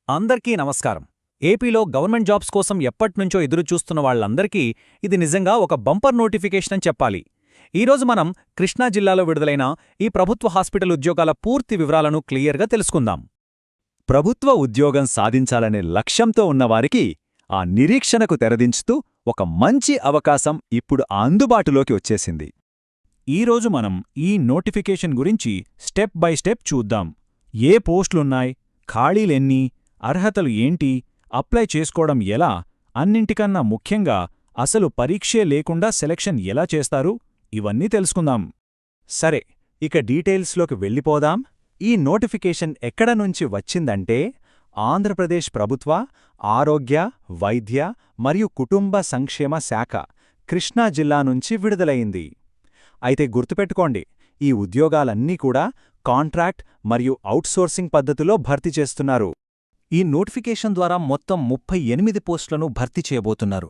అందరికీ నమస్కారం. ఏపీలో గవర్నమెంట్ జాబ్స్ కోసం ఎప్పట్నుంచో ఎదురుచూస్తున్న వాళ్లందరికీ ఇది నిజంగా ఒక బంపర్ నోటిఫికేషన్ అని చెప్పాలి. ఈరోజు మనం కృష్ణా జిల్లాలో విడుదలైన ఈ ప్రభుత్వ హాస్పిటల్ ఉద్యోగాల పూర్తి వివరాలను క్లియర్గా తెలుసుకుందాం. ప్రభుత్వ ఉద్యోగం సాధించాలనే లక్ష్యంతో ఉన్నవారికి ఆ నిరీక్షణకు తెరదించుతూ ఒక మంచి అవకాశం ఇప్పుడు అందుబాటులోకి వచ్చేసింది. ఈరోజు మనం ఈ నోటిఫికేషన్ గురించి స్టెప్ బై స్టెప్ చూద్దాం. ఏ పోస్టులున్నాయి, ఖాళీలెన్ని, అర్హతలు ఏంటి, అప్లై చేసుకోవడం ఎలా, అన్నింటికన్నా ముఖ్యంగా అసలు పరీక్షే లేకుండా సెలక్షన్ ఎలా చేస్తారు, ఇవన్నీ తెలుసుకుందాం. సరే, ఇక డీటెయిల్స్లోకి వెళ్ళిపోదాం. ఈ నోటిఫికేషన్ ఎక్కడ నుంచి వచ్చిందంటే ఆంధ్రప్రదేశ్ ప్రభుత్వ ఆరోగ్య, వైద్య మరియు కుటుంబ సంక్షేమ శాఖ కృష్ణా జిల్లా నుంచి విడుదలయింది. అయితే గుర్తుపెట్టుకోండి, ఈ ఉద్యోగాలన్నీ కూడా కాంట్రాక్ట్ మరియు ఔట్సోర్సింగ్ పద్ధతిలో భర్తీ చేస్తున్నారు. ఈ నోటిఫికేషన్ ద్వారా మొత్తం 38 పోస్టులను భర్తీ చేయబోతున్నారు.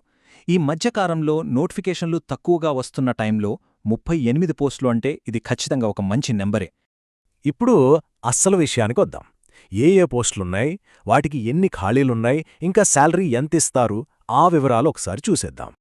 ఈ మధ్యకాలంలో నోటిఫికేషన్లు తక్కువగా వస్తున్న టైంలో 38 పోస్టులు అంటే ఇది ఖచ్చితంగా ఒక మంచి నెంబరే. ఇప్పుడు అస్సలు విషయానికొద్దాం. ఏ పోస్టులున్నాయి, వాటికి ఎన్ని ఖాళీలున్నాయి, ఇంకా శాలరీ ఎంతిస్తారు, ఆ వివరాలు ఒకసారి చూసేద్దాం.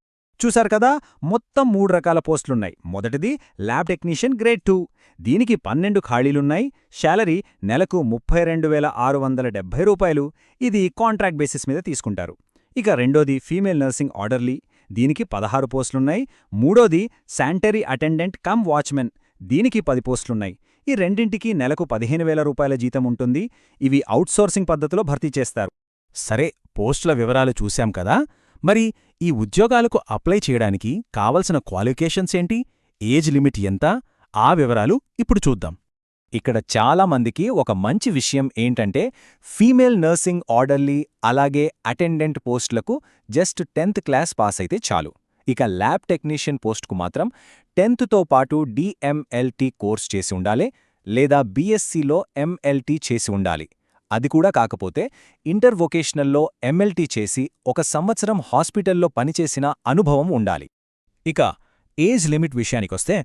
చూశారు కదా, మొత్తం 3 రకాల పోస్టులున్నాయి. మొదటిది ల్యాబ్ టెక్నీషియన్ గ్రేడ్ 2. దీనికి 12 ఖాళీలున్నాయి. శాలరీ నెలకు 32,670 రూపాయలు. ఇది కాంట్రాక్ట్ బేసిస్ మీద తీసుకుంటారు. ఇక రెండోది ఫీమేల్ నర్సింగ్ ఆర్డర్లీ. దీనికి 16 పోస్టులున్నాయి. మూడోది శానిటరీ అటెండెంట్ కమ్ వాచ్మెన్. దీనికి 10 పోస్టులున్నాయి. ఈ రెండింటికి నెలకు 15,000 రూపాయల జీతం ఉంటుంది. ఇవి ఔట్సోర్సింగ్ పద్ధతిలో భర్తీ చేస్తారు. సరే, పోస్టుల వివరాలు చూశాం కదా, మరి ఈ ఉద్యోగాలకు అప్లై చేయడానికి కావలసిన క్వాలిఫికేషన్స్ ఏంటి, ఏజ్ లిమిట్ ఎంత, ఆ వివరాలు ఇప్పుడు చూద్దాం. ఇక్కడ చాలామందికి ఒక మంచి విషయం ఏంటంటే ఫీమేల్ నర్సింగ్ ఆర్డర్లీ అలాగే అటెండెంట్ పోస్టులకు జస్ట్ 10th క్లాస్ పాస్ అయితే చాలు. ఇక ల్యాబ్ టెక్నీషియన్ పోస్టుకు మాత్రం 10th పాటు DMLT కోర్స్ చేసి ఉండాలి, లేదా BScలో MLT చేసి ఉండాలి. అది కూడా కాకపోతే ఇంటర్ వొకేషనల్లో MLT చేసి 1 సంవత్సరం హాస్పిటల్లో పనిచేసిన అనుభవం ఉండాలి. ఇక ఏజ్ లిమిట్ విషయానికొస్తే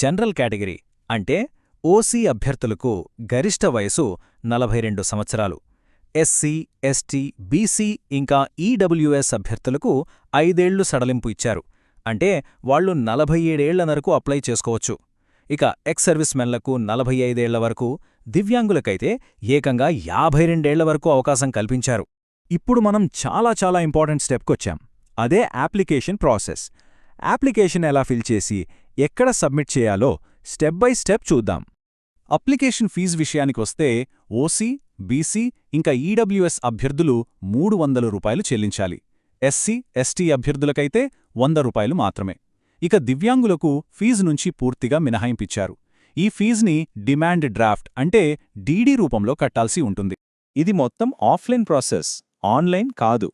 జనరల్ కేటగిరీ అంటే OC అభ్యర్థులకు గరిష్ట వయసు 42 సంవత్సరాలు, SC, ST, BC ఇంకా EWS అభ్యర్థులకు 5 ఏళ్లు సడలింపు ఇచ్చారు. అంటే వాళ్లు 47 ఏళ్ల వరకు అప్లై చేసుకోవచ్చు. ఇక ఎక్స్ సర్వీస్ మెన్లకు 45 ఏళ్ల వరకు, దివ్యాంగులకైతే ఏకంగా 52 ఏళ్ల వరకు అవకాశం కల్పించారు. ఇప్పుడు మనం చాలా ఇంపార్టెంట్ స్టెప్కొచ్చాం. అదే అప్లికేషన్ ప్రాసెస్. అప్లికేషన్ ఎలా ఫిల్ చేసి ఎక్కడ సబ్మిట్ చేయాలో స్టెప్ బై స్టెప్ చూద్దాం. అప్లికేషన్ ఫీజు విషయానికొస్తే OC, BC ఇంకా EWS అభ్యర్థులు 300 రూపాయలు చెల్లించాలి. SC, ST అభ్యర్థులకైతే 100 రూపాయలు మాత్రమే. ఇక దివ్యాంగులకు ఫీజు నుంచి పూర్తిగా మినహాయింపిచ్చారు. ఈ ఫీజుని డిమాండ్ డ్రాఫ్ట్ అంటే DD రూపంలో కట్టాల్సి ఉంటుంది. ఇది మొత్తం ఆఫ్లైన్ ప్రాసెస్, ఆన్లైన్ కాదు.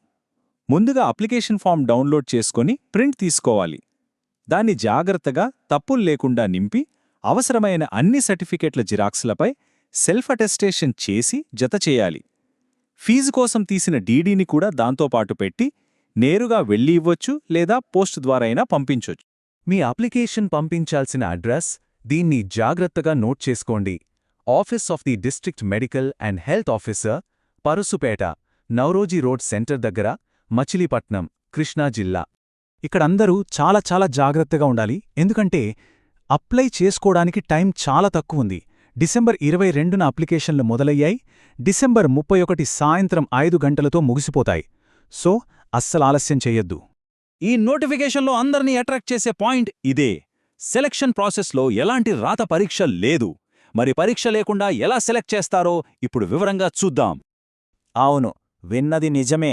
ముందుగా అప్లికేషన్ ఫామ్ డౌన్లోడ్ చేసుకొని ప్రింట్ తీసుకోవాలి. దాన్ని జాగ్రత్తగా తప్పులు లేకుండా నింపి అవసరమైన అన్ని సర్టిఫికెట్ల జిరాక్స్లపై సెల్ఫ్ అటెస్టేషన్ చేసి జతచేయాలి. ఫీజు కోసం తీసిన DDని కూడా దాంతోపాటు పెట్టి నేరుగా వెళ్ళి ఇవ్వొచ్చు, లేదా పోస్ట్ ద్వారా అయినా పంపించొచ్చు. మీ అప్లికేషన్ పంపించాల్సిన అడ్రస్ దీన్ని జాగ్రత్తగా నోట్ చేసుకోండి. Office of the district medical and health officer, Parusupeta, Naoroji road centre దగ్గర, మచిలీపట్నం, కృష్ణా జిల్లా. ఇక్కడందరూ చాలా జాగ్రత్తగా ఉండాలి. ఎందుకంటే అప్లై చేసుకోవడానికి టైం చాలా తక్కువుంది. డిసెంబర్ 22న అప్లికేషన్లు మొదలయ్యాయి. డిసెంబర్ 31 సాయంత్రం 5 గంటలతో ముగిసిపోతాయి. సో అస్సలు ఆలస్యం చెయ్యొద్దు. ఈ నోటిఫికేషన్లో అందరినీ అట్రాక్ట్ చేసే పాయింట్ ఇదే. సెలక్షన్ ప్రాసెస్లో ఎలాంటి రాత పరీక్ష లేదు. మరి పరీక్ష లేకుండా ఎలా సెలెక్ట్ చేస్తారో ఇప్పుడు వివరంగా చూద్దాం. అవును, విన్నది నిజమే.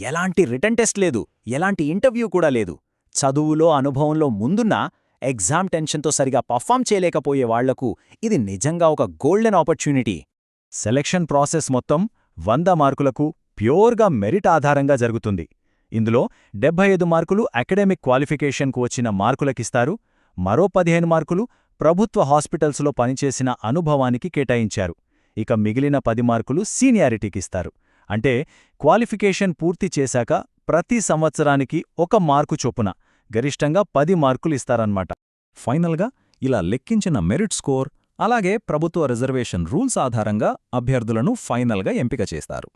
ఎలాంటి రిటన్ టెస్ట్ లేదు, ఎలాంటి ఇంటర్వ్యూ కూడా లేదు. చదువులో అనుభవంలో ముందున్నా ఎగ్జామ్ టెన్షన్తో సరిగా పర్ఫామ్ చేయలేకపోయే వాళ్లకు ఇది నిజంగా ఒక గోల్డెన్ ఆపర్చునిటీ. సెలక్షన్ ప్రాసెస్ మొత్తం 100 మార్కులకు ప్యూర్గా మెరిట్ ఆధారంగా జరుగుతుంది. ఇందులో 75 మార్కులు అకాడమిక్ క్వాలిఫికేషన్కు వచ్చిన మార్కులకిస్తారు. మరో 15 మార్కులు ప్రభుత్వ హాస్పిటల్స్లో పనిచేసిన అనుభవానికి కేటాయించారు. ఇక మిగిలిన 10 మార్కులు సీనియారిటీకిస్తారు. అంటే క్వాలిఫికేషన్ పూర్తి చేశాక ప్రతి సంవత్సరానికి 1 మార్కు చొప్పున గరిష్టంగా 10 మార్కులు ఇస్తారన్నమాట. ఫైనల్గా ఇలా లెక్కించిన మెరిట్ స్కోర్ అలాగే ప్రభుత్వ రిజర్వేషన్ రూల్స్ ఆధారంగా అభ్యర్థులను ఫైనల్గా ఎంపిక చేస్తారు.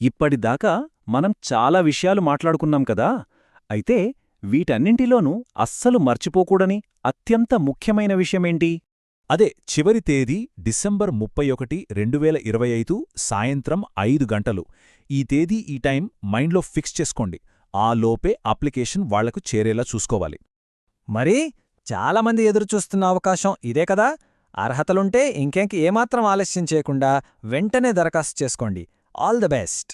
ఇప్పటిదాకా మనం చాలా విషయాలు మాట్లాడుకున్నాం కదా, అయితే వీటన్నింటిలోనూ అస్సలు మర్చిపోకూడని అత్యంత ముఖ్యమైన విషయమేంటి? అదే చివరి తేదీ డిసెంబర్ 31, 2025 సాయంత్రం 5 గంటలు. ఈ తేదీ ఈ టైం మైండ్లో ఫిక్స్ చేసుకోండి. ఆ లోపే అప్లికేషన్ వాళ్లకు చేరేలా చూసుకోవాలి. మరి చాలామంది ఎదురుచూస్తున్న అవకాశం ఇదే కదా. అర్హతలుంటే ఇంకేమాత్రం ఆలస్యం చేయకుండా వెంటనే దరఖాస్తు చేసుకోండి. All the best.